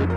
Hi,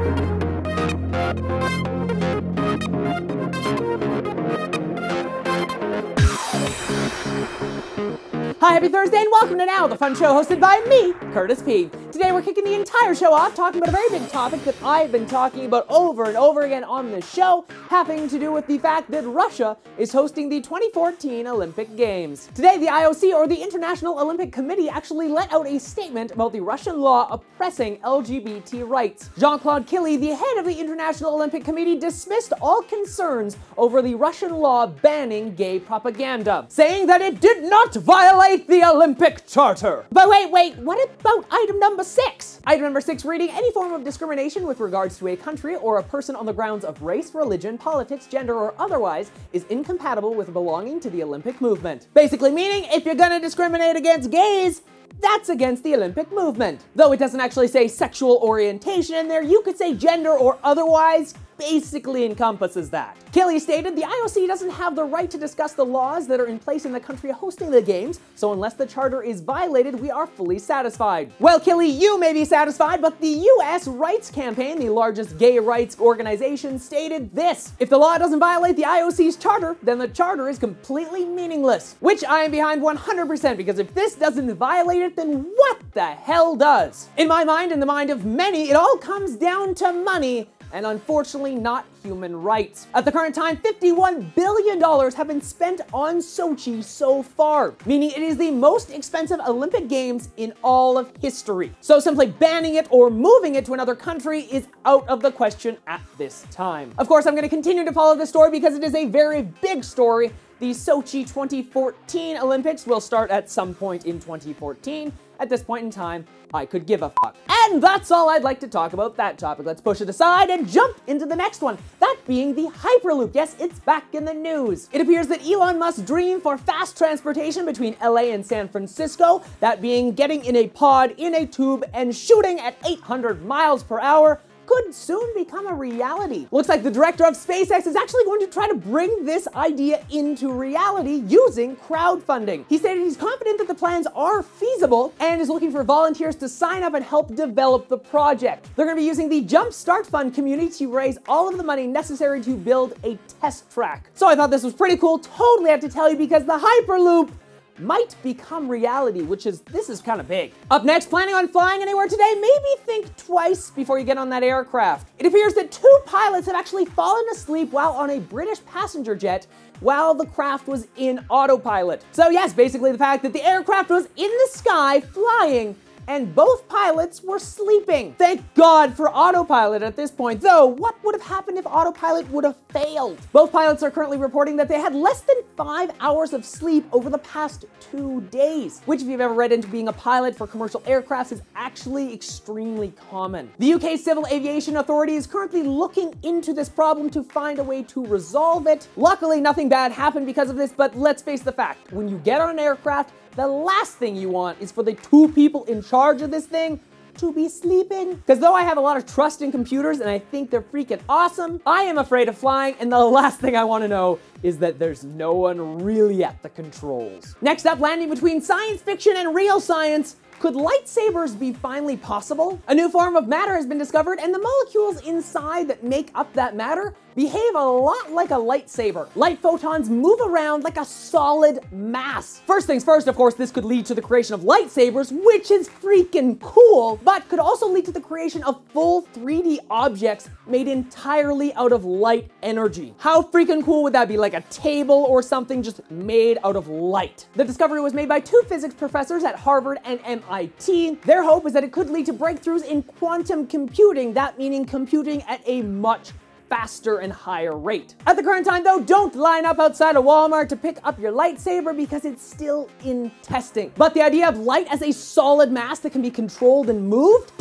happy Thursday, and welcome to Now, the fun show hosted by me, Curtis P. Today we're kicking the entire show off talking about a very big topic that I've been talking about over and over again on this show, having to do with the fact that Russia is hosting the 2014 Olympic Games. Today, the IOC, or the International Olympic Committee, actually let out a statement about the Russian law oppressing LGBT rights. Jean-Claude Killy, the head of the International Olympic Committee, dismissed all concerns over the Russian law banning gay propaganda, saying that it did not violate the Olympic Charter. But wait, what about item number 6? Item number 6 reading, any form of discrimination with regards to a country or a person on the grounds of race, religion, politics, gender, or otherwise is incompatible with belonging to the Olympic movement. Basically meaning, if you're gonna discriminate against gays, that's against the Olympic movement. Though it doesn't actually say sexual orientation in there, you could say gender or otherwise, basically encompasses that. Kelly stated, the IOC doesn't have the right to discuss the laws that are in place in the country hosting the games, so unless the charter is violated, we are fully satisfied. Well, Kelly, you may be satisfied, but the US Rights Campaign, the largest gay rights organization, stated this: if the law doesn't violate the IOC's charter, then the charter is completely meaningless. Which I am behind 100%, because if this doesn't violate it, then what the hell does? In my mind, in the mind of many, it all comes down to money, and unfortunately not human rights. At the current time, $51 billion have been spent on Sochi so far, meaning it is the most expensive Olympic Games in all of history. So simply banning it or moving it to another country is out of the question at this time. Of course, I'm going to continue to follow this story because it is a very big story. The Sochi 2014 Olympics will start at some point in 2014. At this point in time, I could give a fuck. And that's all I'd like to talk about that topic. Let's push it aside and jump into the next one, that being the Hyperloop. Yes, it's back in the news. It appears that Elon Musk's dream for fast transportation between LA and San Francisco, that being getting in a pod, in a tube, and shooting at 800 miles per hour, could soon become a reality. Looks like the director of SpaceX is actually going to try to bring this idea into reality using crowdfunding. He stated he's confident that the plans are feasible and is looking for volunteers to sign up and help develop the project. They're going to be using the Jump Start Fund community to raise all of the money necessary to build a test track. So I thought this was pretty cool. Totally have to tell you, because the Hyperloop might become reality, this is kind of big. Up next, planning on flying anywhere today? Maybe think twice before you get on that aircraft. It appears that 2 pilots have actually fallen asleep while on a British passenger jet while the craft was in autopilot. So yes, basically the fact that the aircraft was in the sky flying and both pilots were sleeping. Thank God for autopilot at this point, though what would have happened if autopilot would have failed? Both pilots are currently reporting that they had less than 5 hours of sleep over the past 2 days, which if you've ever read into being a pilot for commercial aircrafts is actually extremely common. The UK Civil Aviation Authority is currently looking into this problem to find a way to resolve it. Luckily, nothing bad happened because of this, but let's face the fact, when you get on an aircraft, the last thing you want is for the 2 people in charge of this thing to be sleeping. Because though I have a lot of trust in computers and I think they're freaking awesome, I am afraid of flying, and the last thing I want to know is that there's no one really at the controls. Next up, landing between science fiction and real science. Could lightsabers be finally possible? A new form of matter has been discovered, and the molecules inside that make up that matter behave a lot like a lightsaber. Light photons move around like a solid mass. First things first, of course, this could lead to the creation of lightsabers, which is freaking cool, but could also lead to the creation of full 3D objects made entirely out of light energy. How freaking cool would that be? Like a table or something just made out of light. The discovery was made by 2 physics professors at Harvard and MIT. Their hope is that it could lead to breakthroughs in quantum computing, that meaning computing at a much faster and higher rate. At the current time though, don't line up outside of Walmart to pick up your lightsaber because it's still in testing. But the idea of light as a solid mass that can be controlled and moved?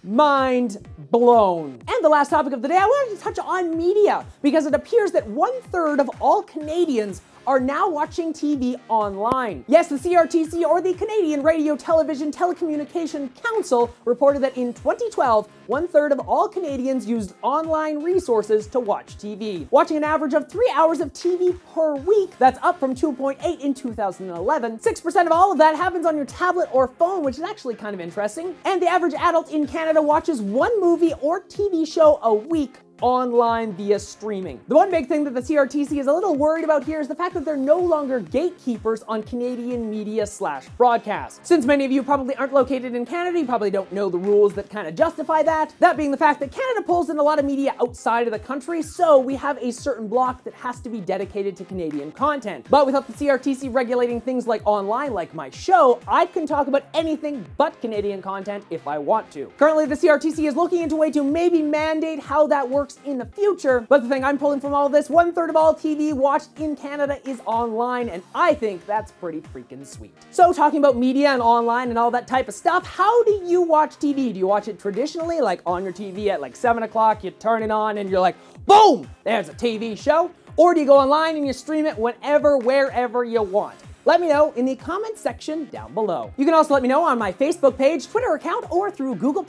Mind blown. And the last topic of the day, I wanted to touch on media, because it appears that 1/3 of all Canadians are now watching TV online. Yes, the CRTC, or the Canadian Radio Television Telecommunication Council, reported that in 2012, 1/3 of all Canadians used online resources to watch TV, watching an average of 3 hours of TV per week. That's up from 2.8 in 2011. 6% of all of that happens on your tablet or phone, which is actually kind of interesting. And the average adult in Canada watches one movie or TV show a week online via streaming. The one big thing that the CRTC is a little worried about here is the fact that they're no longer gatekeepers on Canadian media/broadcast. Since many of you probably aren't located in Canada, you probably don't know the rules that kind of justify that. That being the fact that Canada pulls in a lot of media outside of the country, so we have a certain block that has to be dedicated to Canadian content. But without the CRTC regulating things like online, like my show, I can talk about anything but Canadian content if I want to. Currently, the CRTC is looking into a way to maybe mandate how that works in the future, but the thing I'm pulling from all of this, 1/3 of all TV watched in Canada is online, and I think that's pretty freaking sweet. So talking about media and online and all that type of stuff, how do you watch TV? Do you watch it traditionally, like on your TV at like 7 o'clock, you turn it on and you're like, boom, there's a TV show? Or do you go online and you stream it whenever, wherever you want? Let me know in the comments section down below. You can also let me know on my Facebook page, Twitter account, or through Google+.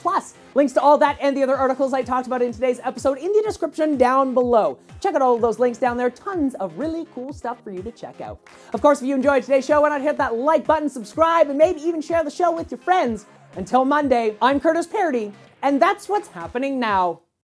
Links to all that and the other articles I talked about in today's episode in the description down below. Check out all of those links down there. Tons of really cool stuff for you to check out. Of course, if you enjoyed today's show, why not hit that like button, subscribe, and maybe even share the show with your friends. Until Monday, I'm Curtis Parody, and that's what's happening now.